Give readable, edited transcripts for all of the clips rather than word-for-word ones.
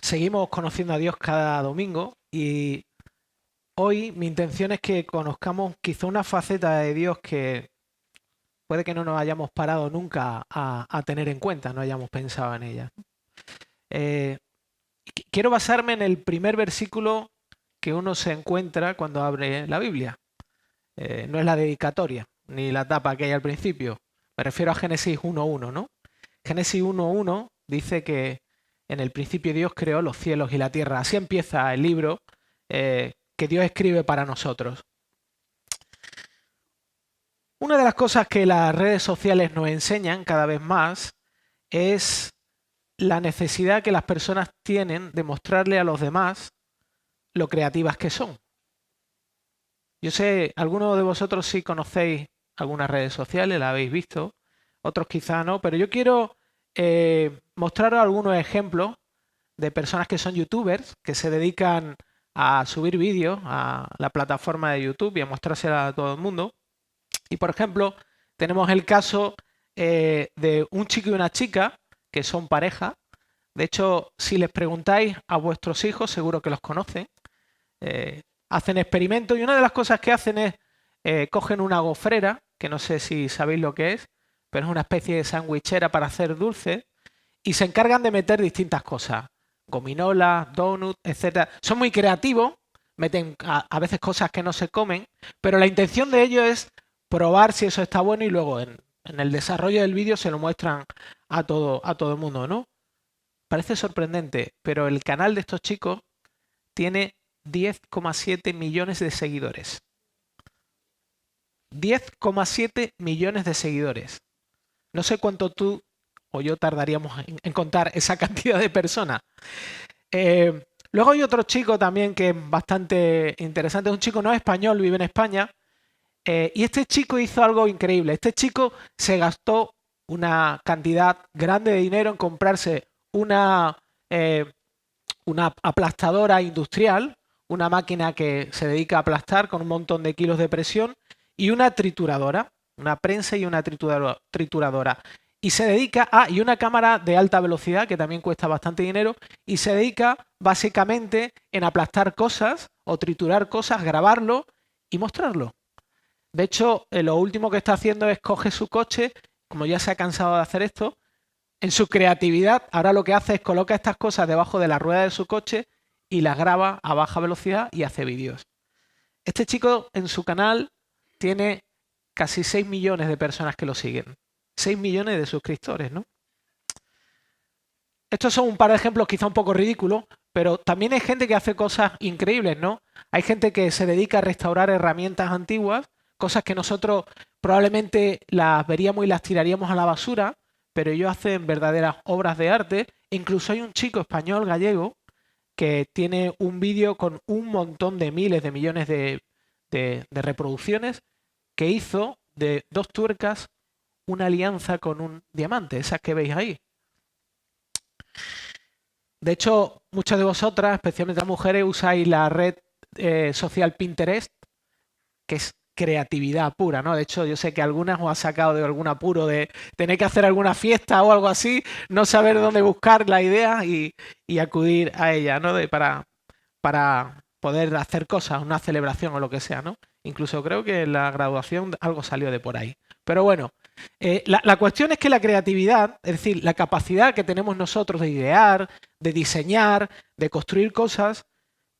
Seguimos conociendo a Dios cada domingo y hoy mi intención es que conozcamos quizá una faceta de Dios que puede que no nos hayamos parado nunca a tener en cuenta, no hayamos pensado en ella. Eh, Quiero basarme en el primer versículo que uno se encuentra cuando abre la Biblia. No es la dedicatoria, ni la tapa que hay al principio. Me refiero a Génesis 1.1, ¿no? Génesis 1.1 dice que en el principio Dios creó los cielos y la tierra. Así empieza el libro que Dios escribe para nosotros. Una de las cosas que las redes sociales nos enseñan cada vez más es la necesidad que las personas tienen de mostrarle a los demás lo creativas que son. Yo sé, algunos de vosotros sí conocéis algunas redes sociales, la habéis visto, otros quizá no, pero yo quiero mostraros algunos ejemplos de personas que son youtubers, que se dedican a subir vídeos a la plataforma de YouTube y a mostrársela a todo el mundo. Y por ejemplo, tenemos el caso de un chico y una chica que son pareja. De hecho, si les preguntáis a vuestros hijos, seguro que los conocen. Hacen experimentos y una de las cosas que hacen es cogen una gofrera, que no sé si sabéis lo que es, pero es una especie de sandwichera para hacer dulce, y se encargan de meter distintas cosas, gominolas, donuts, etcétera. Son muy creativos, meten a veces cosas que no se comen, pero la intención de ellos es probar si eso está bueno y luego en el desarrollo del vídeo se lo muestran a todo el mundo, ¿no? Parece sorprendente, pero el canal de estos chicos tiene 10,7 millones de seguidores. 10,7 millones de seguidores. No sé cuánto tú o yo tardaríamos en contar esa cantidad de personas. Luego hay otro chico también que es bastante interesante. Es un chico no español, vive en España. Y este chico hizo algo increíble. Este chico se gastó una cantidad grande de dinero en comprarse eh, una aplastadora industrial, una máquina que se dedica a aplastar con un montón de kilos de presión, y una trituradora, una prensa y una trituradora. Y se dedica y una cámara de alta velocidad que también cuesta bastante dinero, y se dedica básicamente en aplastar cosas o triturar cosas, grabarlo y mostrarlo. De hecho, lo último que está haciendo es coge su coche, como ya se ha cansado de hacer esto, en su creatividad, ahora lo que hace es coloca estas cosas debajo de la rueda de su coche y las graba a baja velocidad y hace vídeos. Este chico en su canal tiene casi 6 millones de personas que lo siguen. 6 millones de suscriptores, ¿no? Estos son un par de ejemplos quizá un poco ridículos, pero también hay gente que hace cosas increíbles, ¿no? Hay gente que se dedica a restaurar herramientas antiguas, cosas que nosotros probablemente las veríamos y las tiraríamos a la basura, pero ellos hacen verdaderas obras de arte. Incluso hay un chico español gallego que tiene un vídeo con un montón de miles de millones de reproducciones que hizo de dos tuercas una alianza con un diamante, esas que veis ahí. De hecho, muchas de vosotras, especialmente las mujeres, usáis la red social Pinterest, que es creatividad pura, ¿no? De hecho, yo sé que algunas os ha sacado de algún apuro de tener que hacer alguna fiesta o algo así, no saber dónde buscar la idea y acudir a ella, ¿no? Para poder hacer cosas, una celebración o lo que sea, ¿no? Incluso creo que en la graduación algo salió de por ahí. Pero bueno, la cuestión es que la creatividad, es decir, la capacidad que tenemos nosotros de idear, de diseñar, de construir cosas,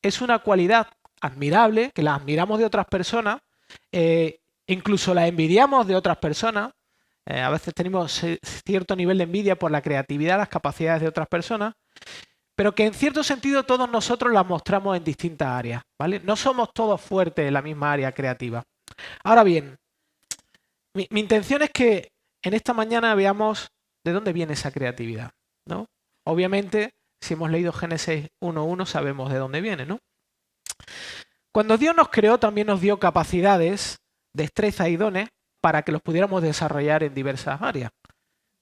es una cualidad admirable, que la admiramos de otras personas, incluso la envidiamos de otras personas. A veces tenemos cierto nivel de envidia por la creatividad, las capacidades de otras personas, pero que en cierto sentido todos nosotros las mostramos en distintas áreas, ¿vale? No somos todos fuertes en la misma área creativa. Ahora bien, mi intención es que en esta mañana veamos de dónde viene esa creatividad, ¿no? Obviamente, si hemos leído Génesis 1.1 sabemos de dónde viene, ¿no? Cuando Dios nos creó también nos dio capacidades, destreza y dones para que los pudiéramos desarrollar en diversas áreas.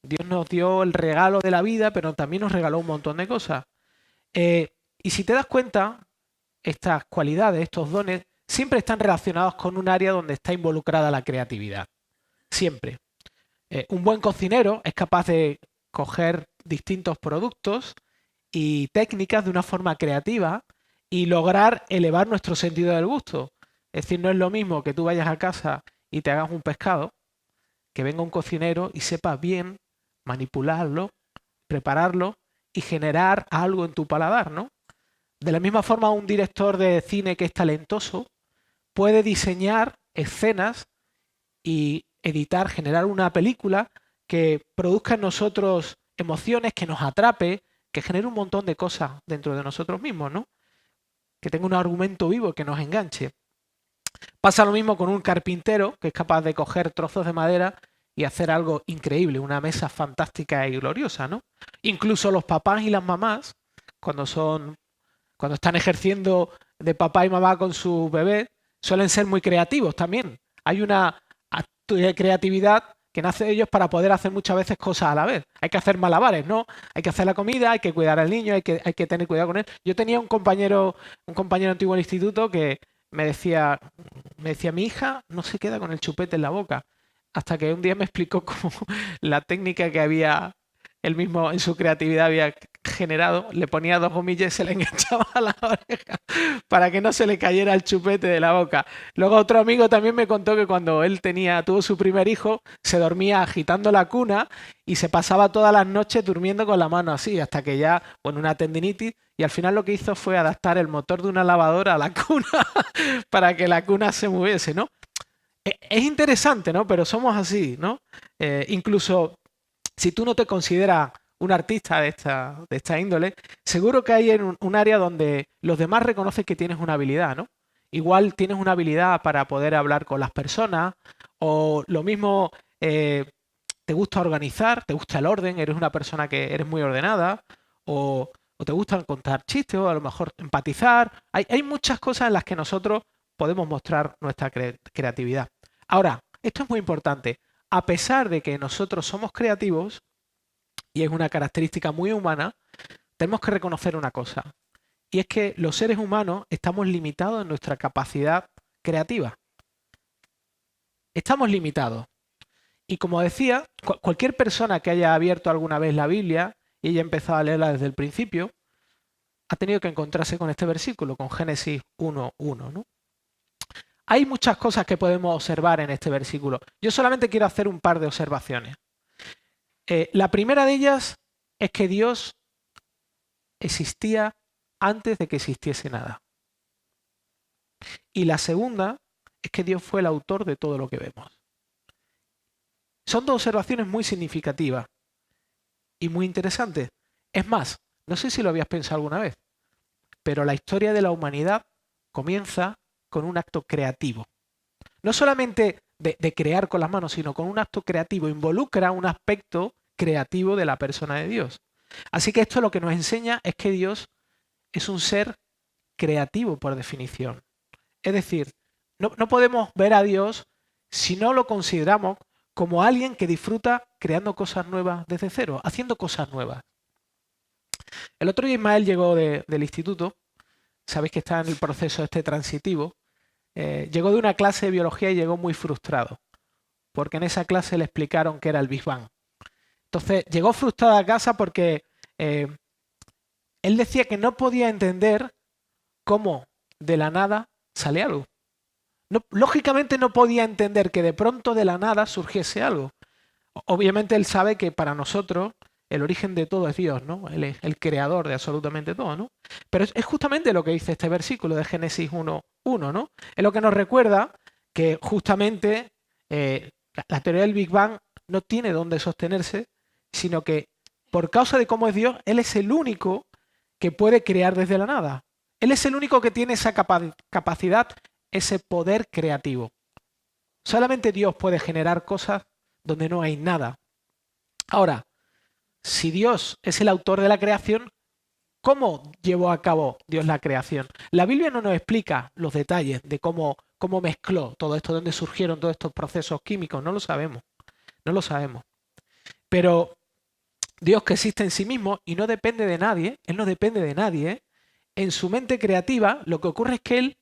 Dios nos dio el regalo de la vida, pero también nos regaló un montón de cosas. Y si te das cuenta, estas cualidades, estos dones, siempre están relacionados con un área donde está involucrada la creatividad. Siempre. Un buen cocinero es capaz de coger distintos productos y técnicas de una forma creativa y lograr elevar nuestro sentido del gusto. Es decir, no es lo mismo que tú vayas a casa y te hagas un pescado, que venga un cocinero y sepa bien manipularlo, prepararlo y generar algo en tu paladar, ¿no? De la misma forma, un director de cine que es talentoso puede diseñar escenas y editar, generar una película que produzca en nosotros emociones, que nos atrape, que genere un montón de cosas dentro de nosotros mismos, ¿no? Que tenga un argumento vivo que nos enganche. Pasa lo mismo con un carpintero que es capaz de coger trozos de madera y hacer algo increíble, una mesa fantástica y gloriosa, ¿no? Incluso los papás y las mamás, cuando cuando están ejerciendo de papá y mamá con sus bebés, suelen ser muy creativos también. Hay una creatividad que nace de ellos para poder hacer muchas veces cosas a la vez. Hay que hacer malabares, ¿no? Hay que hacer la comida, hay que cuidar al niño, hay que tener cuidado con él. Yo tenía un compañero antiguo del instituto que me decía, mi hija no se queda con el chupete en la boca. Hasta que un día me explicó cómo la técnica que había él mismo en su creatividad había generado, le ponía dos gomillas y se le enganchaba a la oreja para que no se le cayera el chupete de la boca. Luego otro amigo también me contó que cuando él tuvo su primer hijo, se dormía agitando la cuna y se pasaba todas las noches durmiendo con la mano así, hasta que ya, bueno, una tendinitis, y al final lo que hizo fue adaptar el motor de una lavadora a la cuna para que la cuna se moviese, ¿no? Es interesante, ¿no? Pero somos así, ¿no? Incluso si tú no te consideras un artista de esta índole, seguro que hay en un área donde los demás reconocen que tienes una habilidad, ¿no? Igual tienes una habilidad para poder hablar con las personas, o lo mismo te gusta organizar, te gusta el orden, eres una persona que eres muy ordenada, o te gusta contar chistes, o a lo mejor empatizar. Hay muchas cosas en las que nosotros podemos mostrar nuestra creatividad. Ahora, esto es muy importante. A pesar de que nosotros somos creativos, y es una característica muy humana, tenemos que reconocer una cosa, y es que los seres humanos estamos limitados en nuestra capacidad creativa. Estamos limitados. Y como decía, cualquier persona que haya abierto alguna vez la Biblia y haya empezado a leerla desde el principio, ha tenido que encontrarse con este versículo, con Génesis 1:1, ¿no? Hay muchas cosas que podemos observar en este versículo. Yo solamente quiero hacer un par de observaciones. La primera de ellas es que Dios existía antes de que existiese nada. Y la segunda es que Dios fue el autor de todo lo que vemos. Son dos observaciones muy significativas y muy interesantes. Es más, no sé si lo habías pensado alguna vez, pero la historia de la humanidad comienza con un acto creativo. No solamente de crear con las manos, sino con un acto creativo. Involucra un aspecto creativo de la persona de Dios. Así que esto lo que nos enseña es que Dios es un ser creativo por definición. Es decir, no podemos ver a Dios si no lo consideramos como alguien que disfruta creando cosas nuevas desde cero, haciendo cosas nuevas. El otro día Ismael llegó del instituto, sabéis que está en el proceso este transitivo, llegó de una clase de biología y llegó muy frustrado, porque en esa clase le explicaron qué era el Big Bang. Entonces llegó frustrado a casa porque él decía que no podía entender cómo de la nada sale algo. No, lógicamente no podía entender que de pronto de la nada surgiese algo. Obviamente él sabe que para nosotros el origen de todo es Dios, ¿no? Él es el creador de absolutamente todo, ¿no? Pero es justamente lo que dice este versículo de Génesis 1:1, ¿no? Es lo que nos recuerda que justamente la teoría del Big Bang no tiene dónde sostenerse, sino que por causa de cómo es Dios, Él es el único que puede crear desde la nada. Él es el único que tiene esa capacidad, ese poder creativo. Solamente Dios puede generar cosas donde no hay nada. Ahora, si Dios es el autor de la creación, ¿cómo llevó a cabo Dios la creación? La Biblia no nos explica los detalles de cómo mezcló todo esto, dónde surgieron todos estos procesos químicos, no lo sabemos, no lo sabemos. Pero Dios, que existe en sí mismo y no depende de nadie, Él no depende de nadie, en su mente creativa lo que ocurre es que Él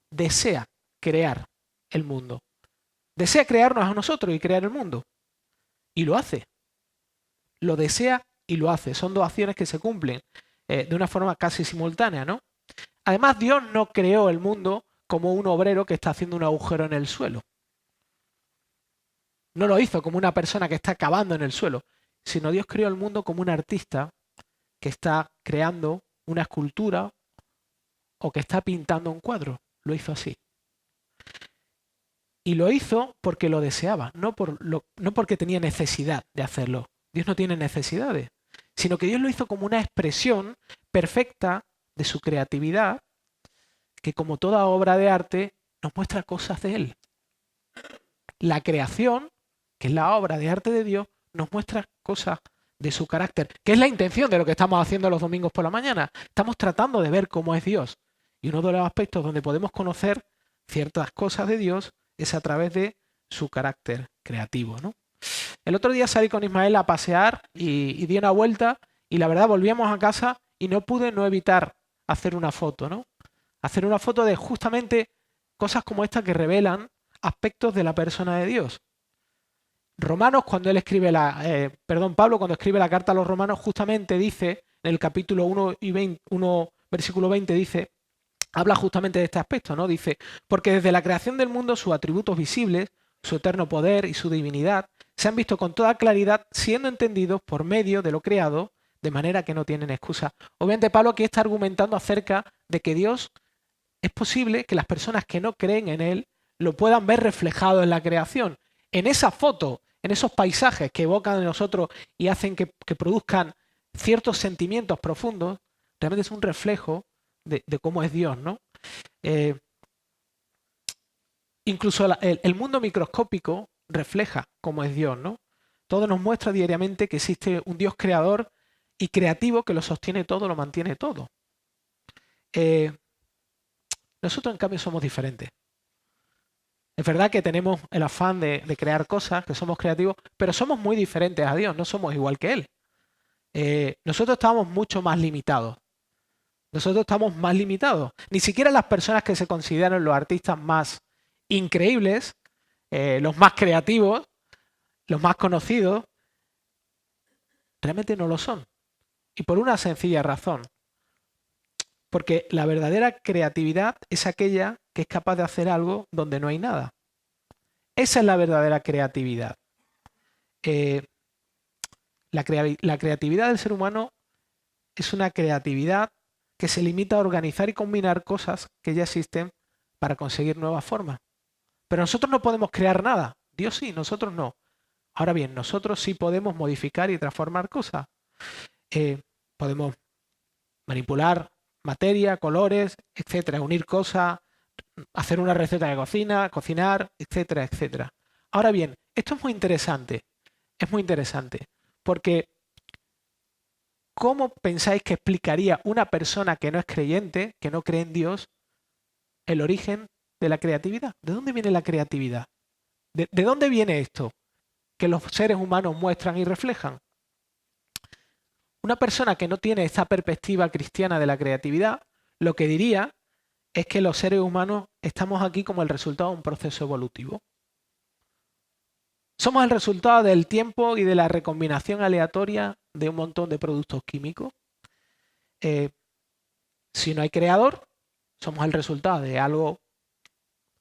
desea crear el mundo. Desea crearnos a nosotros y crear el mundo. Y lo hace. Lo desea y lo hace. Son dos acciones que se cumplen de una forma casi simultánea, ¿no? Además, Dios no creó el mundo como un obrero que está haciendo un agujero en el suelo. No lo hizo como una persona que está cavando en el suelo, sino Dios creó el mundo como un artista que está creando una escultura o que está pintando un cuadro. Lo hizo así. Y lo hizo porque lo deseaba, no porque tenía necesidad de hacerlo. Dios no tiene necesidades, sino que Dios lo hizo como una expresión perfecta de su creatividad, que como toda obra de arte nos muestra cosas de Él. La creación, que es la obra de arte de Dios, nos muestra cosas de su carácter, que es la intención de lo que estamos haciendo los domingos por la mañana. Estamos tratando de ver cómo es Dios. Y uno de los aspectos donde podemos conocer ciertas cosas de Dios es a través de su carácter creativo, ¿no? El otro día salí con Ismael a pasear y di una vuelta y la verdad volvíamos a casa y no pude no evitar hacer una foto, ¿no? Hacer una foto de justamente cosas como esta que revelan aspectos de la persona de Dios. Romanos, cuando él escribe Pablo, cuando escribe la carta a los romanos, justamente dice, en el capítulo 1, versículo 20, dice, habla justamente de este aspecto, ¿no? Dice, porque desde la creación del mundo sus atributos visibles, su eterno poder y su divinidad, se han visto con toda claridad siendo entendidos por medio de lo creado, de manera que no tienen excusa. Obviamente Pablo aquí está argumentando acerca de que Dios es posible que las personas que no creen en Él lo puedan ver reflejado en la creación. En esa foto, en esos paisajes que evocan en nosotros y hacen que produzcan ciertos sentimientos profundos, realmente es un reflejo de cómo es Dios, ¿no? Incluso el mundo microscópico refleja cómo es Dios, ¿no? Todo nos muestra diariamente que existe un Dios creador y creativo que lo sostiene todo, lo mantiene todo. Nosotros, en cambio, somos diferentes. Es verdad que tenemos el afán de crear cosas, que somos creativos, pero somos muy diferentes a Dios, no somos igual que Él. Nosotros estamos mucho más limitados. Nosotros estamos más limitados. Ni siquiera las personas que se consideran los artistas más increíbles, los más creativos, los más conocidos, realmente no lo son. Y por una sencilla razón. Porque la verdadera creatividad es aquella que es capaz de hacer algo donde no hay nada. Esa es la verdadera creatividad. La creatividad del ser humano es una creatividad que se limita a organizar y combinar cosas que ya existen para conseguir nuevas formas. Pero nosotros no podemos crear nada. Dios sí, nosotros no. Ahora bien, nosotros sí podemos modificar y transformar cosas. Podemos manipular materia, colores, etcétera, unir cosas, hacer una receta de cocina, cocinar, etcétera, etcétera. Ahora bien, esto es muy interesante, porque ¿cómo pensáis que explicaría una persona que no es creyente, que no cree en Dios, el origen de la creatividad? ¿De dónde viene la creatividad? ¿De dónde viene esto que los seres humanos muestran y reflejan? Una persona que no tiene esta perspectiva cristiana de la creatividad, lo que diría es que los seres humanos estamos aquí como el resultado de un proceso evolutivo. Somos el resultado del tiempo y de la recombinación aleatoria de un montón de productos químicos. Si no hay creador, somos el resultado de algo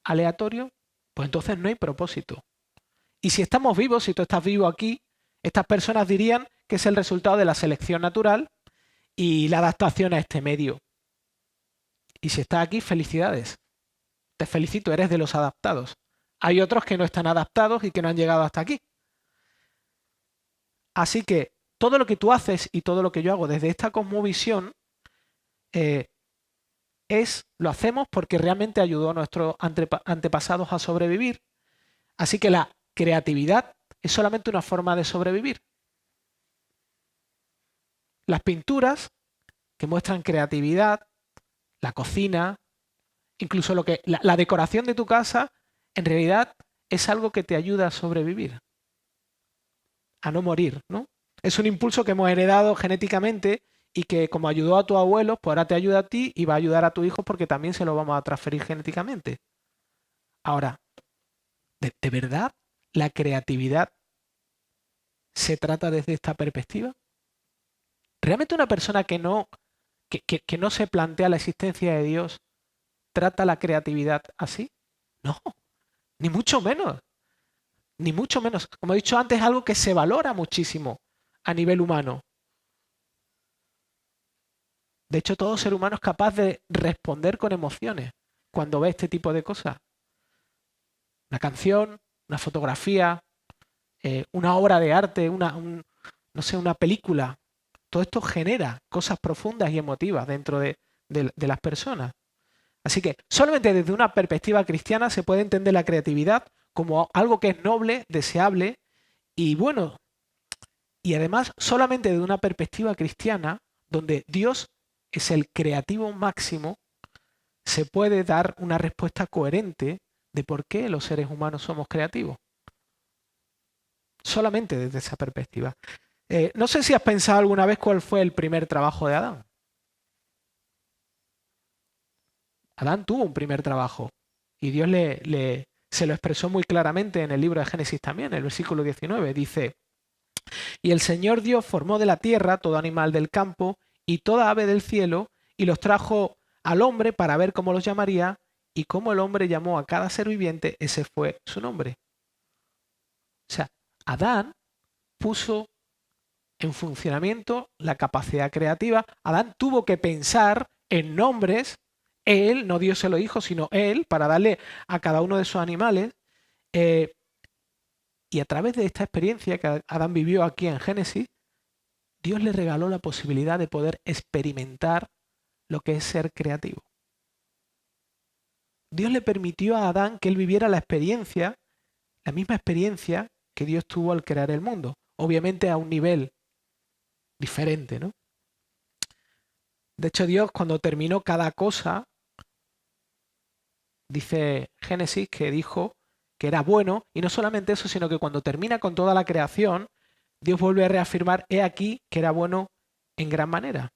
aleatorio, pues entonces no hay propósito. Y si estamos vivos, si tú estás vivo aquí, estas personas dirían que es el resultado de la selección natural y la adaptación a este medio. Y si estás aquí, felicidades. Te felicito, eres de los adaptados. Hay otros que no están adaptados y que no han llegado hasta aquí. Así que todo lo que tú haces y todo lo que yo hago desde esta cosmovisión lo hacemos porque realmente ayudó a nuestros antepasados a sobrevivir. Así que la creatividad es solamente una forma de sobrevivir. Las pinturas que muestran creatividad, la cocina, incluso la decoración de tu casa, en realidad es algo que te ayuda a sobrevivir, a no morir, ¿no? Es un impulso que hemos heredado genéticamente y que como ayudó a tu abuelo, pues ahora te ayuda a ti y va a ayudar a tu hijo porque también se lo vamos a transferir genéticamente. Ahora, ¿de verdad la creatividad se trata desde esta perspectiva? ¿Realmente una persona que no se plantea la existencia de Dios trata la creatividad así? No, ni mucho menos, ni mucho menos. Como he dicho antes, es algo que se valora muchísimo a nivel humano. De hecho, todo ser humano es capaz de responder con emociones cuando ve este tipo de cosas. Una canción, una fotografía, una obra de arte, no sé, una película. Todo esto genera cosas profundas y emotivas dentro de las personas. Así que solamente desde una perspectiva cristiana se puede entender la creatividad como algo que es noble, deseable y bueno. Y además solamente desde una perspectiva cristiana, donde Dios es el creativo máximo, se puede dar una respuesta coherente de por qué los seres humanos somos creativos. Solamente desde esa perspectiva. No sé si has pensado alguna vez cuál fue el primer trabajo de Adán. Adán tuvo un primer trabajo y Dios se lo expresó muy claramente en el libro de Génesis también, en el versículo 19. Dice, y el Señor Dios formó de la tierra todo animal del campo y toda ave del cielo y los trajo al hombre para ver cómo los llamaría, y como el hombre llamó a cada ser viviente, ese fue su nombre. O sea, Adán puso en funcionamiento la capacidad creativa. Adán tuvo que pensar en nombres, él, no Dios se lo dijo, sino él, para darle a cada uno de sus animales. Y a través de esta experiencia que Adán vivió aquí en Génesis, Dios le regaló la posibilidad de poder experimentar lo que es ser creativo. Dios le permitió a Adán que él viviera la misma experiencia que Dios tuvo al crear el mundo. Obviamente a un nivel diferente, ¿no? De hecho, Dios cuando terminó cada cosa, dice Génesis que dijo que era bueno, y no solamente eso, sino que cuando termina con toda la creación, Dios vuelve a reafirmar, he aquí que era bueno en gran manera.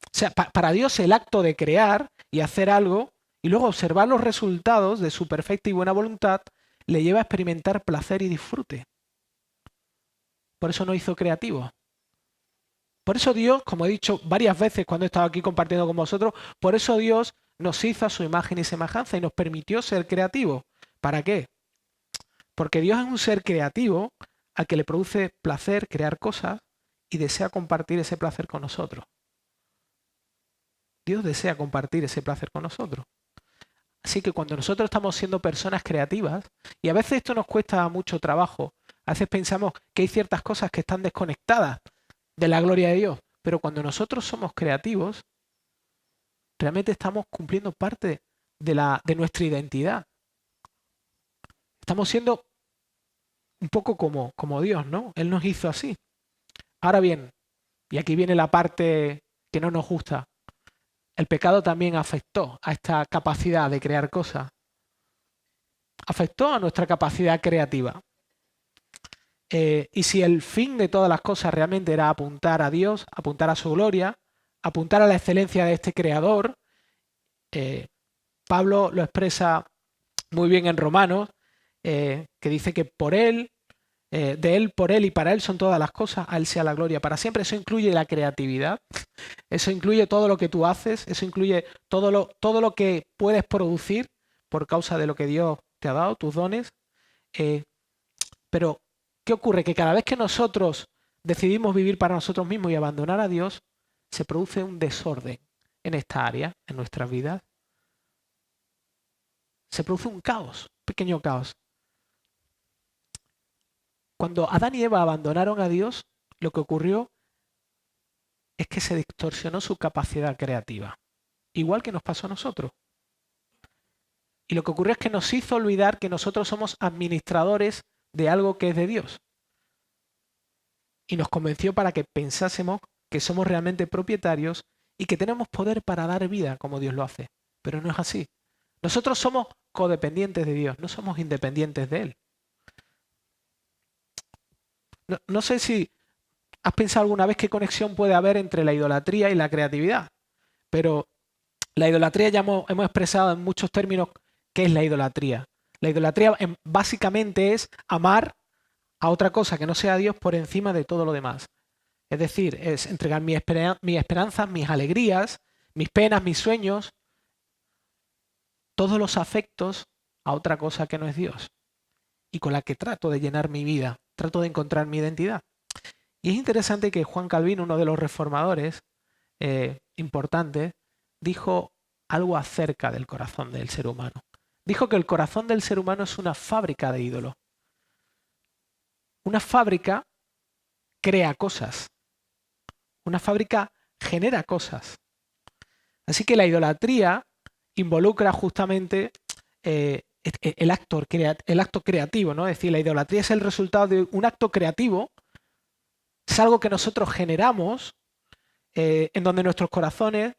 O sea, para Dios el acto de crear y hacer algo y luego observar los resultados de su perfecta y buena voluntad le lleva a experimentar placer y disfrute. Por eso no hizo creativo. Por eso Dios, como he dicho varias veces cuando he estado aquí compartiendo con vosotros, por eso Dios nos hizo a su imagen y semejanza y nos permitió ser creativos. ¿Para qué? Porque Dios es un ser creativo al que le produce placer crear cosas y desea compartir ese placer con nosotros. Dios desea compartir ese placer con nosotros. Así que cuando nosotros estamos siendo personas creativas, y a veces esto nos cuesta mucho trabajo, a veces pensamos que hay ciertas cosas que están desconectadas de la gloria de Dios, pero cuando nosotros somos creativos, realmente estamos cumpliendo parte de nuestra identidad. Estamos siendo un poco como Dios, ¿no? Él nos hizo así. Ahora bien, y aquí viene la parte que no nos gusta, el pecado también afectó a esta capacidad de crear cosas. Afectó a nuestra capacidad creativa. Y si el fin de todas las cosas realmente era apuntar a Dios, apuntar a su gloria, apuntar a la excelencia de este creador, Pablo lo expresa muy bien en Romanos, que dice que por él, de él, por él y para él son todas las cosas, a él sea la gloria para siempre. Eso incluye la creatividad, eso incluye todo lo que tú haces, eso incluye todo lo que puedes producir por causa de lo que Dios te ha dado, tus dones. Pero, ¿qué ocurre? Que cada vez que nosotros decidimos vivir para nosotros mismos y abandonar a Dios, se produce un desorden en esta área, en nuestras vidas. Se produce un caos, un pequeño caos. Cuando Adán y Eva abandonaron a Dios, lo que ocurrió es que se distorsionó su capacidad creativa, igual que nos pasó a nosotros. Y lo que ocurrió es que nos hizo olvidar que nosotros somos administradores de algo que es de Dios. Y nos convenció para que pensásemos que somos realmente propietarios y que tenemos poder para dar vida como Dios lo hace. Pero no es así. Nosotros somos codependientes de Dios, no somos independientes de Él. No sé si has pensado alguna vez qué conexión puede haber entre la idolatría y la creatividad, pero la idolatría ya hemos expresado en muchos términos qué es la idolatría. La idolatría básicamente es amar a otra cosa que no sea Dios por encima de todo lo demás. Es decir, es entregar mis esperanzas, mis alegrías, mis penas, mis sueños, todos los afectos a otra cosa que no es Dios y con la que trato de llenar mi vida, trato de encontrar mi identidad. Y es interesante que Juan Calvino, uno de los reformadores importantes, dijo algo acerca del corazón del ser humano. Dijo que el corazón del ser humano es una fábrica de ídolos. Una fábrica crea cosas. Una fábrica genera cosas. Así que la idolatría involucra justamente el acto creativo, ¿no? Es decir, la idolatría es el resultado de un acto creativo, es algo que nosotros generamos en donde nuestros corazones,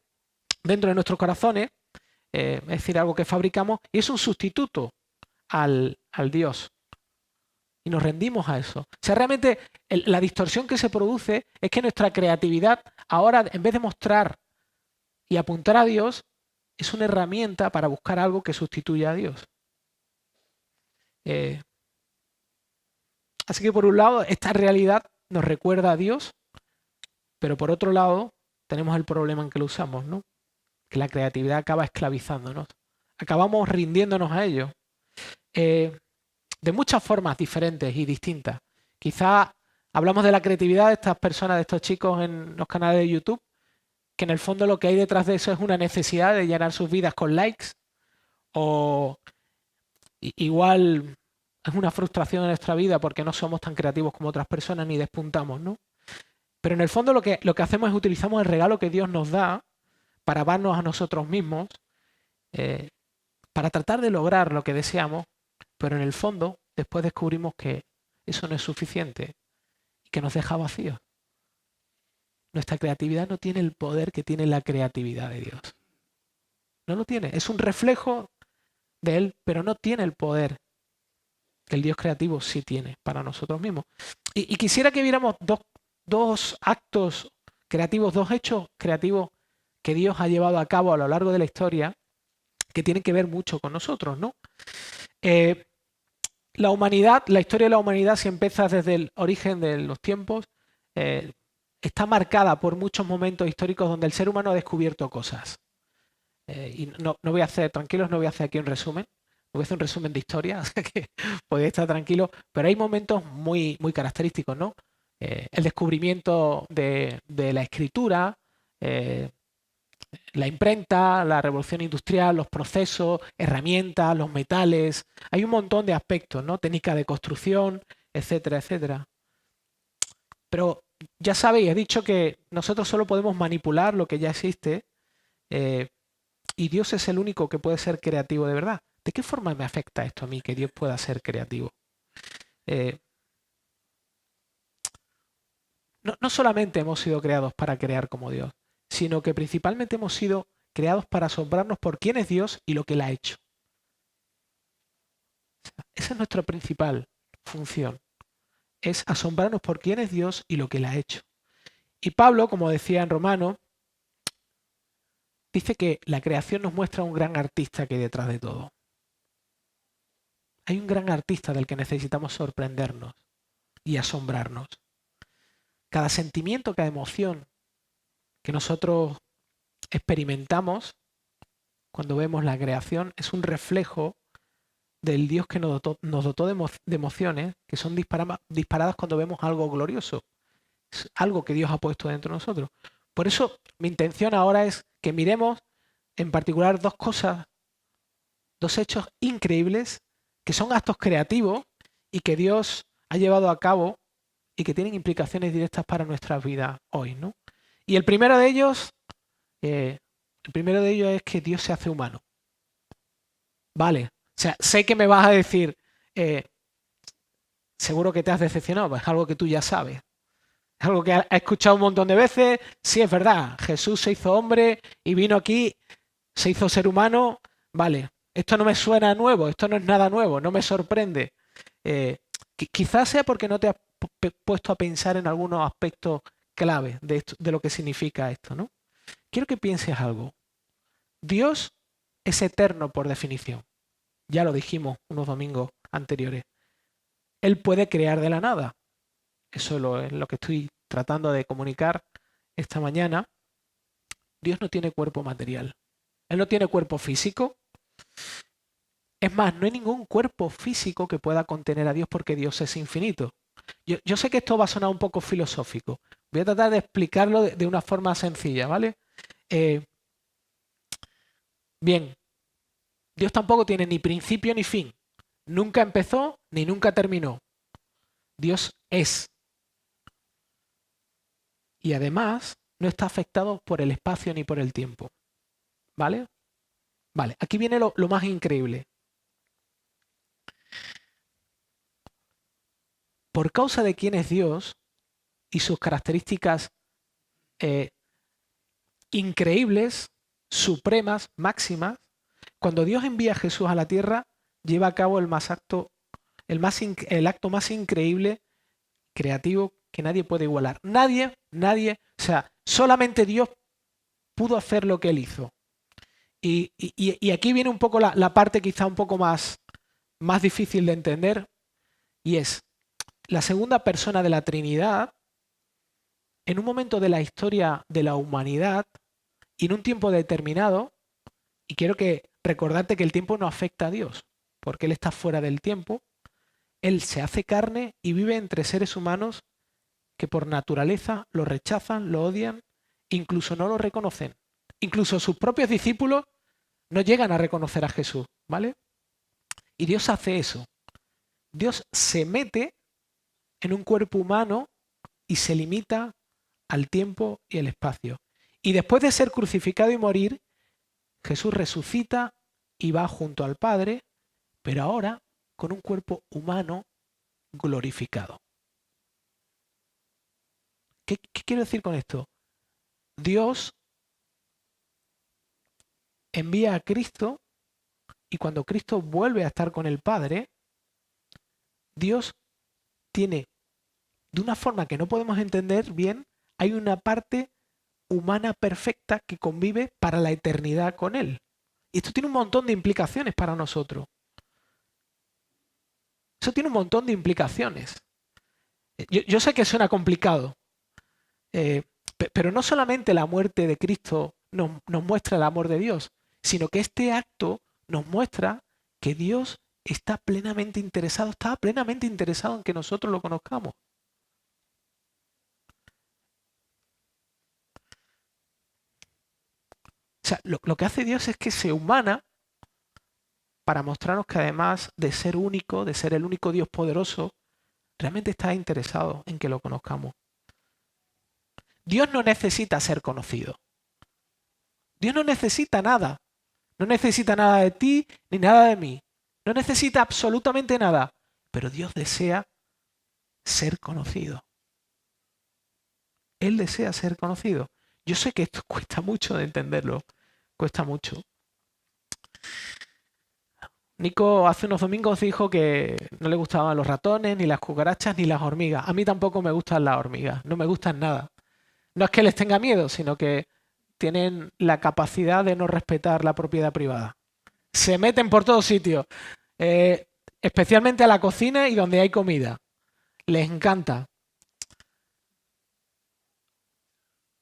dentro de nuestros corazones, es decir, algo que fabricamos, y es un sustituto al Dios. Y nos rendimos a eso. O sea, realmente la distorsión que se produce es que nuestra creatividad ahora, en vez de mostrar y apuntar a Dios, es una herramienta para buscar algo que sustituya a Dios. Así que por un lado, esta realidad nos recuerda a Dios, pero por otro lado, tenemos el problema en que lo usamos, ¿no? Que la creatividad acaba esclavizándonos. Acabamos rindiéndonos a ello. De muchas formas diferentes y distintas. Quizá hablamos de la creatividad de estas personas, de estos chicos en los canales de YouTube, que en el fondo lo que hay detrás de eso es una necesidad de llenar sus vidas con likes, o igual es una frustración en nuestra vida porque no somos tan creativos como otras personas ni despuntamos, ¿no? Pero en el fondo lo que hacemos es utilizamos el regalo que Dios nos da para amarnos a nosotros mismos, para tratar de lograr lo que deseamos, pero en el fondo después descubrimos que eso no es suficiente y que nos deja vacíos. Nuestra creatividad no tiene el poder que tiene la creatividad de Dios. No lo tiene. Es un reflejo de Él, pero no tiene el poder que el Dios creativo sí tiene para nosotros mismos. Y quisiera que viéramos dos actos creativos, dos hechos creativos que Dios ha llevado a cabo a lo largo de la historia que tienen que ver mucho con nosotros, ¿no? La humanidad, la historia de la humanidad, si empieza desde el origen de los tiempos, está marcada por muchos momentos históricos donde el ser humano ha descubierto cosas. Y no voy a hacer, tranquilos, no voy a hacer aquí un resumen. Voy a hacer un resumen de historia, o sea que podéis estar tranquilos, pero hay momentos muy, muy característicos, ¿no? El descubrimiento de la escritura, la imprenta, la revolución industrial, los procesos, herramientas, los metales. Hay un montón de aspectos, ¿no? Técnica de construcción, etcétera, etcétera. Pero ya sabéis, he dicho que nosotros solo podemos manipular lo que ya existe y Dios es el único que puede ser creativo de verdad. ¿De qué forma me afecta esto a mí, que Dios pueda ser creativo? No solamente hemos sido creados para crear como Dios, sino que principalmente hemos sido creados para asombrarnos por quién es Dios y lo que Él ha hecho. Esa es nuestra principal función, es asombrarnos por quién es Dios y lo que Él ha hecho. Y Pablo, como decía en Romanos, dice que la creación nos muestra un gran artista que hay detrás de todo. Hay un gran artista del que necesitamos sorprendernos y asombrarnos. Cada sentimiento, cada emoción que nosotros experimentamos cuando vemos la creación es un reflejo del Dios que nos dotó de emociones que son disparadas cuando vemos algo glorioso. Es algo que Dios ha puesto dentro de nosotros. Por eso mi intención ahora es que miremos en particular dos cosas, dos hechos increíbles que son actos creativos y que Dios ha llevado a cabo y que tienen implicaciones directas para nuestras vidas hoy, ¿no? Y el primero de ellos es que Dios se hace humano. Vale, o sea, sé que me vas a decir, seguro que te has decepcionado, pues es algo que tú ya sabes. Es algo que has escuchado un montón de veces. Sí, es verdad, Jesús se hizo hombre y vino aquí, se hizo ser humano. Vale, esto no me suena nuevo, esto no es nada nuevo, no me sorprende. Quizás sea porque no te has puesto a pensar en algunos aspectos clave de, de lo que significa esto, ¿no? Quiero que pienses algo. Dios es eterno por definición. Ya lo dijimos unos domingos anteriores. Él puede crear de la nada. Eso es lo que estoy tratando de comunicar esta mañana, Dios no tiene cuerpo material. Él no tiene cuerpo físico. Es más, no hay ningún cuerpo físico que pueda contener a Dios porque Dios es infinito. Yo sé que esto va a sonar un poco filosófico. Voy a tratar de explicarlo de una forma sencilla, ¿vale? Bien, Dios tampoco tiene ni principio ni fin. Nunca empezó ni nunca terminó. Dios es. Y además no está afectado por el espacio ni por el tiempo. ¿Vale? Vale, aquí viene lo más increíble. Por causa de quién es Dios y sus características increíbles, supremas, máximas, cuando Dios envía a Jesús a la tierra, lleva a cabo el acto más increíble, creativo, que nadie puede igualar. Nadie, o sea, solamente Dios pudo hacer lo que él hizo. Y aquí viene un poco la parte quizá un poco más difícil de entender, y es la segunda persona de la Trinidad, en un momento de la historia de la humanidad y en un tiempo determinado, y quiero recordarte que el tiempo no afecta a Dios, porque Él está fuera del tiempo. Él se hace carne y vive entre seres humanos que por naturaleza lo rechazan, lo odian, incluso no lo reconocen. Incluso sus propios discípulos no llegan a reconocer a Jesús, ¿vale? Y Dios hace eso. Dios se mete en un cuerpo humano y se limita al tiempo y el espacio. Y después de ser crucificado y morir, Jesús resucita y va junto al Padre, pero ahora con un cuerpo humano glorificado. ¿Qué quiero decir con esto? Dios envía a Cristo y cuando Cristo vuelve a estar con el Padre, Dios tiene, de una forma que no podemos entender bien, hay una parte humana perfecta que convive para la eternidad con Él. Y esto tiene un montón de implicaciones para nosotros. Eso tiene un montón de implicaciones. Yo sé que suena complicado, pero no solamente la muerte de Cristo nos muestra el amor de Dios, sino que este acto nos muestra que Dios estaba plenamente interesado en que nosotros lo conozcamos. O sea, lo que hace Dios es que se humana para mostrarnos que además de ser único, de ser el único Dios poderoso, realmente está interesado en que lo conozcamos. Dios no necesita ser conocido. Dios no necesita nada. No necesita nada de ti ni nada de mí. No necesita absolutamente nada. Pero Dios desea ser conocido. Él desea ser conocido. Yo sé que esto cuesta mucho de entenderlo. Cuesta mucho. Nico hace unos domingos dijo que no le gustaban los ratones, ni las cucarachas, ni las hormigas. A mí tampoco me gustan las hormigas. No me gustan nada. No es que les tenga miedo, sino que tienen la capacidad de no respetar la propiedad privada. Se meten por todos sitios, especialmente a la cocina y donde hay comida. Les encanta.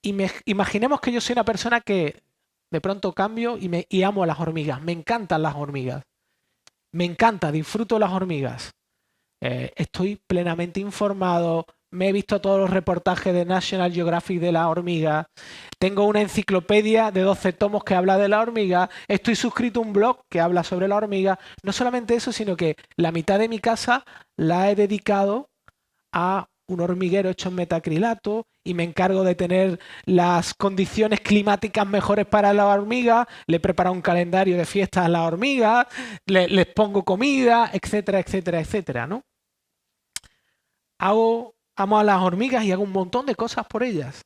Imaginemos que yo soy una persona que de pronto cambio y amo a las hormigas. Me encantan las hormigas. Me encanta, disfruto las hormigas. Estoy plenamente informado. Me he visto todos los reportajes de National Geographic de la hormiga. Tengo una enciclopedia de 12 tomos que habla de la hormiga. Estoy suscrito a un blog que habla sobre la hormiga. No solamente eso, sino que la mitad de mi casa la he dedicado a un hormiguero hecho en metacrilato y me encargo de tener las condiciones climáticas mejores para la hormiga. Le he preparado un calendario de fiestas a la hormiga, les pongo comida, etcétera, etcétera, etcétera, ¿no? Amo a las hormigas y hago un montón de cosas por ellas.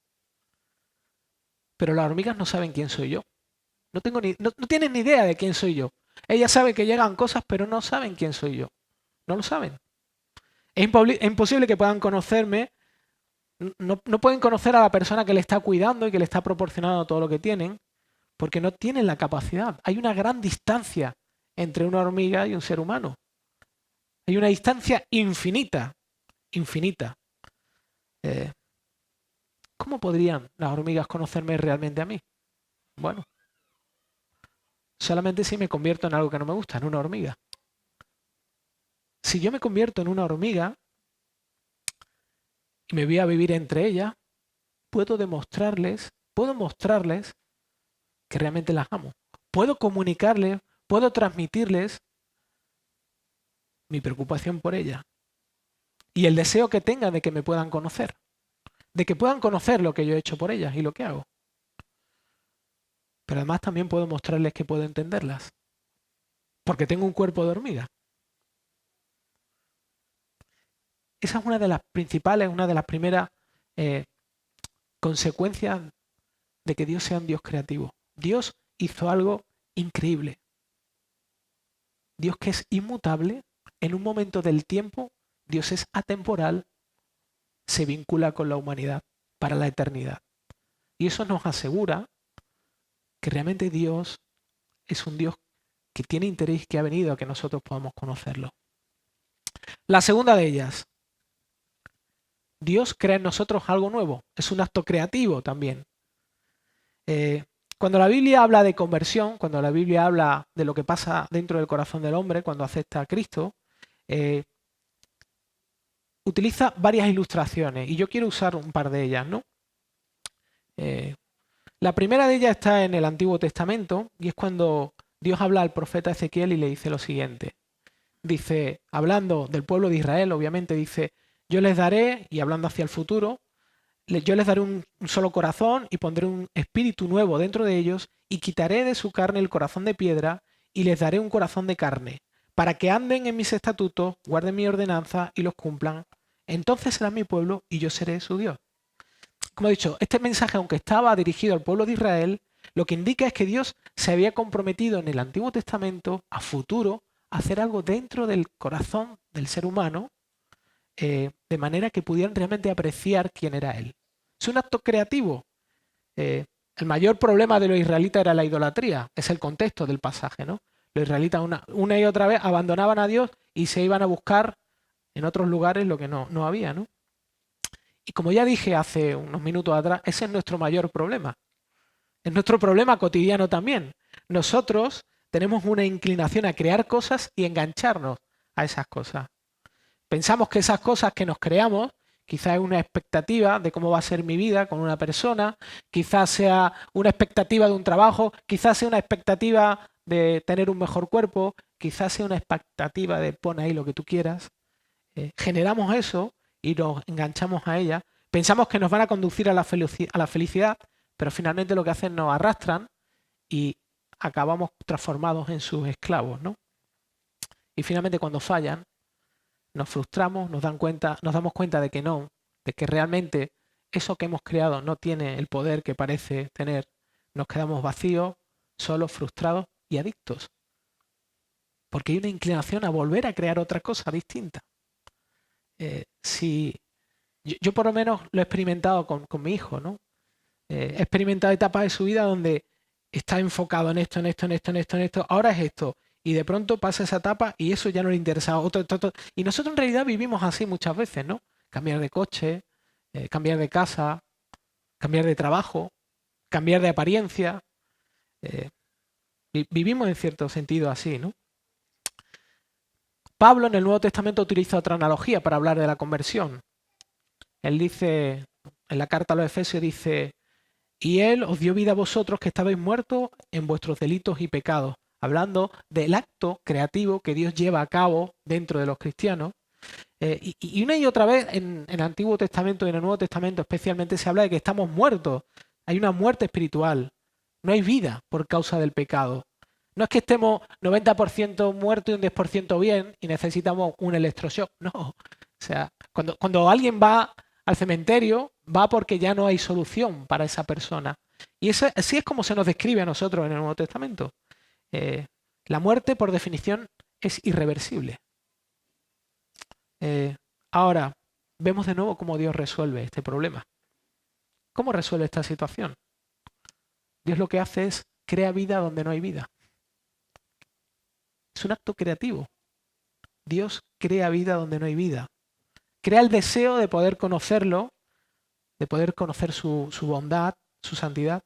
Pero las hormigas no saben quién soy yo. No tienen ni idea de quién soy yo. Ellas saben que llegan cosas, pero no saben quién soy yo. No lo saben. Es imposible que puedan conocerme. No pueden conocer a la persona que le está cuidando y que le está proporcionando todo lo que tienen, porque no tienen la capacidad. Hay una gran distancia entre una hormiga y un ser humano. Hay una distancia infinita, infinita. ¿Cómo podrían las hormigas conocerme realmente a mí? Bueno, solamente si me convierto en algo que no me gusta, en una hormiga. Si yo me convierto en una hormiga y me voy a vivir entre ellas, puedo mostrarles que realmente las amo. Puedo comunicarles, puedo transmitirles mi preocupación por ellas y el deseo que tengan de que me puedan conocer, de que puedan conocer lo que yo he hecho por ellas y lo que hago. Pero además también puedo mostrarles que puedo entenderlas, porque tengo un cuerpo de hormiga. Esa es una de las principales, una de las primeras eh, consecuencias de que Dios sea un Dios creativo. Dios hizo algo increíble. Dios que es inmutable, en un momento del tiempo, Dios es atemporal, se vincula con la humanidad para la eternidad. Y eso nos asegura que realmente Dios es un Dios que tiene interés, que ha venido a que nosotros podamos conocerlo. La segunda de ellas, Dios crea en nosotros algo nuevo, es un acto creativo también. Cuando la Biblia habla de conversión, cuando la Biblia habla de lo que pasa dentro del corazón del hombre cuando acepta a Cristo, utiliza varias ilustraciones y yo quiero usar un par de ellas, ¿no? La primera de ellas está en el Antiguo Testamento y es cuando Dios habla al profeta Ezequiel y le dice lo siguiente. Dice, hablando del pueblo de Israel, obviamente dice, yo les daré, y hablando hacia el futuro, yo les daré un solo corazón y pondré un espíritu nuevo dentro de ellos y quitaré de su carne el corazón de piedra y les daré un corazón de carne, para que anden en mis estatutos, guarden mi ordenanza y los cumplan. Entonces serán mi pueblo y yo seré su Dios. Como he dicho, este mensaje, aunque estaba dirigido al pueblo de Israel, lo que indica es que Dios se había comprometido en el Antiguo Testamento a futuro a hacer algo dentro del corazón del ser humano, de manera que pudieran realmente apreciar quién era Él. Es un acto creativo. El mayor problema de los israelitas era la idolatría, es el contexto del pasaje, ¿no? Los israelitas una y otra vez abandonaban a Dios y se iban a buscar en otros lugares lo que no había, ¿no? Y como ya dije hace unos minutos atrás, ese es nuestro mayor problema. Es nuestro problema cotidiano también. Nosotros tenemos una inclinación a crear cosas y engancharnos a esas cosas. Pensamos que esas cosas que nos creamos, quizás es una expectativa de cómo va a ser mi vida con una persona, quizás sea una expectativa de un trabajo, quizás sea una expectativa de tener un mejor cuerpo, quizás sea una expectativa de pon ahí lo que tú quieras. Generamos eso y nos enganchamos a ella. Pensamos que nos van a conducir a la felicidad, pero finalmente lo que hacen nos arrastran y acabamos transformados en sus esclavos, ¿no? Y finalmente cuando fallan, nos frustramos, nos damos cuenta de que no, de que realmente eso que hemos creado no tiene el poder que parece tener. Nos quedamos vacíos, solos, frustrados y adictos. Porque hay una inclinación a volver a crear otra cosa distinta. Si yo por lo menos lo he experimentado con mi hijo, ¿no? He experimentado etapas de su vida donde está enfocado en esto, en esto, en esto, en esto, en esto, ahora es esto. Y de pronto pasa esa etapa y eso ya no le interesa. Y nosotros en realidad vivimos así muchas veces, ¿no? Cambiar de coche, cambiar de casa, cambiar de trabajo, cambiar de apariencia. eh, Vivimos en cierto sentido así, ¿no? Pablo en el Nuevo Testamento utiliza otra analogía para hablar de la conversión. Él dice, en la carta a los Efesios dice, y Él os dio vida a vosotros que estabais muertos en vuestros delitos y pecados, hablando del acto creativo que Dios lleva a cabo dentro de los cristianos. Y una y otra vez en el Antiguo Testamento y en el Nuevo Testamento especialmente se habla de que estamos muertos. Hay una muerte espiritual. No hay vida por causa del pecado. No es que estemos 90% muertos y un 10% bien y necesitamos un electroshock. No. O sea, cuando alguien va al cementerio, va porque ya no hay solución para esa persona. Y así es como se nos describe a nosotros en el Nuevo Testamento. La muerte, por definición, es irreversible. Ahora, vemos de nuevo cómo Dios resuelve este problema. ¿Cómo resuelve esta situación? Dios lo que hace es crea vida donde no hay vida. Es un acto creativo. Dios crea vida donde no hay vida. Crea el deseo de poder conocerlo de poder conocer su bondad, su santidad,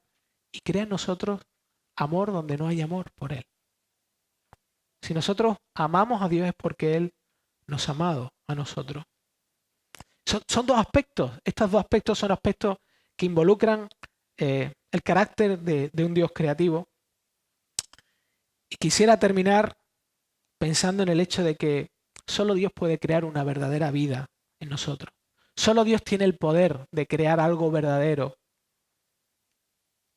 y crea en nosotros amor donde no hay amor por Él. Si nosotros amamos a Dios es porque Él nos ha amado a nosotros. Son dos aspectos. Estos dos aspectos son aspectos que involucran el carácter de un Dios creativo. Y quisiera terminar pensando en el hecho de que solo Dios puede crear una verdadera vida en nosotros. Solo Dios tiene el poder de crear algo verdadero,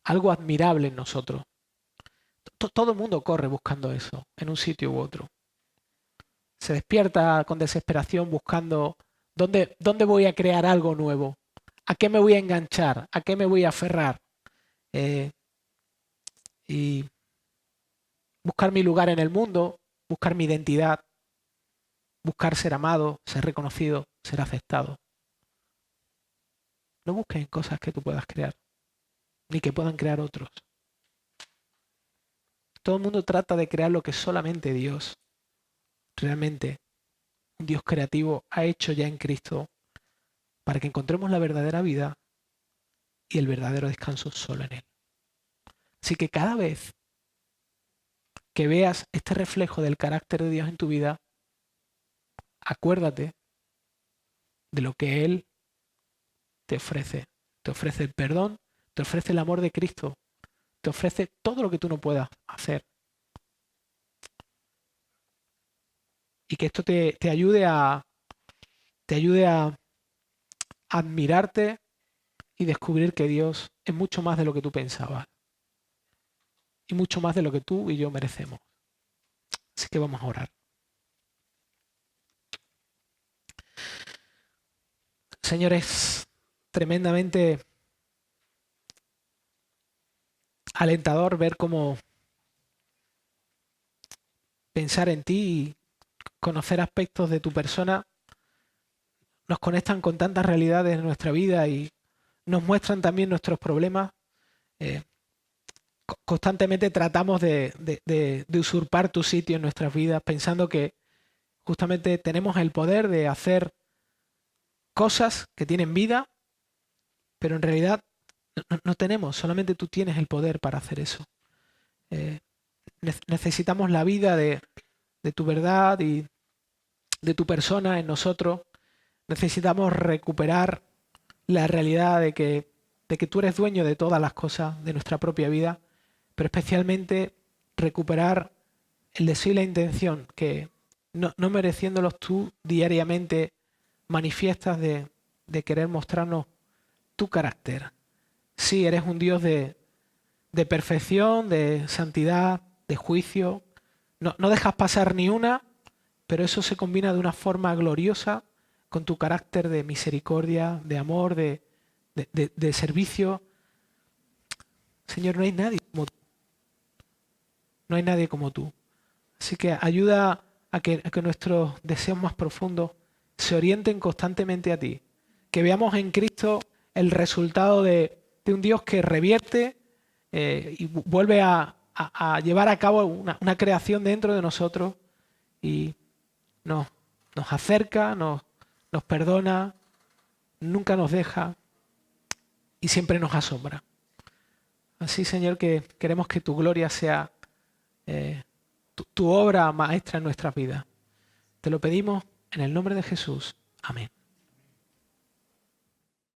algo admirable en nosotros. Todo el mundo corre buscando eso, en un sitio u otro. Se despierta con desesperación buscando dónde voy a crear algo nuevo, a qué me voy a enganchar, a qué me voy a aferrar. Y buscar mi lugar en el mundo, buscar mi identidad, buscar ser amado, ser reconocido, ser aceptado. No busques en cosas que tú puedas crear, ni que puedan crear otros. Todo el mundo trata de crear lo que solamente Dios, realmente, un Dios creativo, ha hecho ya en Cristo para que encontremos la verdadera vida y el verdadero descanso solo en Él. Así que cada vez que veas este reflejo del carácter de Dios en tu vida, acuérdate de lo que Él te ofrece. Te ofrece el perdón, te ofrece el amor de Cristo, te ofrece todo lo que tú no puedas hacer. Y que esto te ayude a admirarte y descubrir que Dios es mucho más de lo que tú pensabas. Y mucho más de lo que tú y yo merecemos. Así que vamos a orar. Señor, es tremendamente alentador ver cómo pensar en ti y conocer aspectos de tu persona nos conectan con tantas realidades de nuestra vida y nos muestran también nuestros problemas. Constantemente tratamos de usurpar tu sitio en nuestras vidas, pensando que justamente tenemos el poder de hacer cosas que tienen vida, pero en realidad no tenemos, solamente tú tienes el poder para hacer eso. Necesitamos la vida de tu verdad y de tu persona en nosotros. Necesitamos recuperar la realidad de que tú eres dueño de todas las cosas de nuestra propia vida, pero especialmente recuperar el deseo y la intención que, no mereciéndolos tú diariamente, manifiestas de querer mostrarnos tu carácter. Sí, eres un Dios de perfección, de santidad, de juicio. No dejas pasar ni una, pero eso se combina de una forma gloriosa con tu carácter de misericordia, de amor, de servicio. Señor, no hay nadie como tú. No hay nadie como tú. Así que ayuda a que nuestros deseos más profundos se orienten constantemente a ti. Que veamos en Cristo el resultado de un Dios que revierte y vuelve a llevar a cabo una creación dentro de nosotros y nos acerca, nos perdona, nunca nos deja y siempre nos asombra. Así, Señor, que queremos que tu gloria sea tu obra maestra en nuestras vidas. Te lo pedimos en el nombre de Jesús. Amén.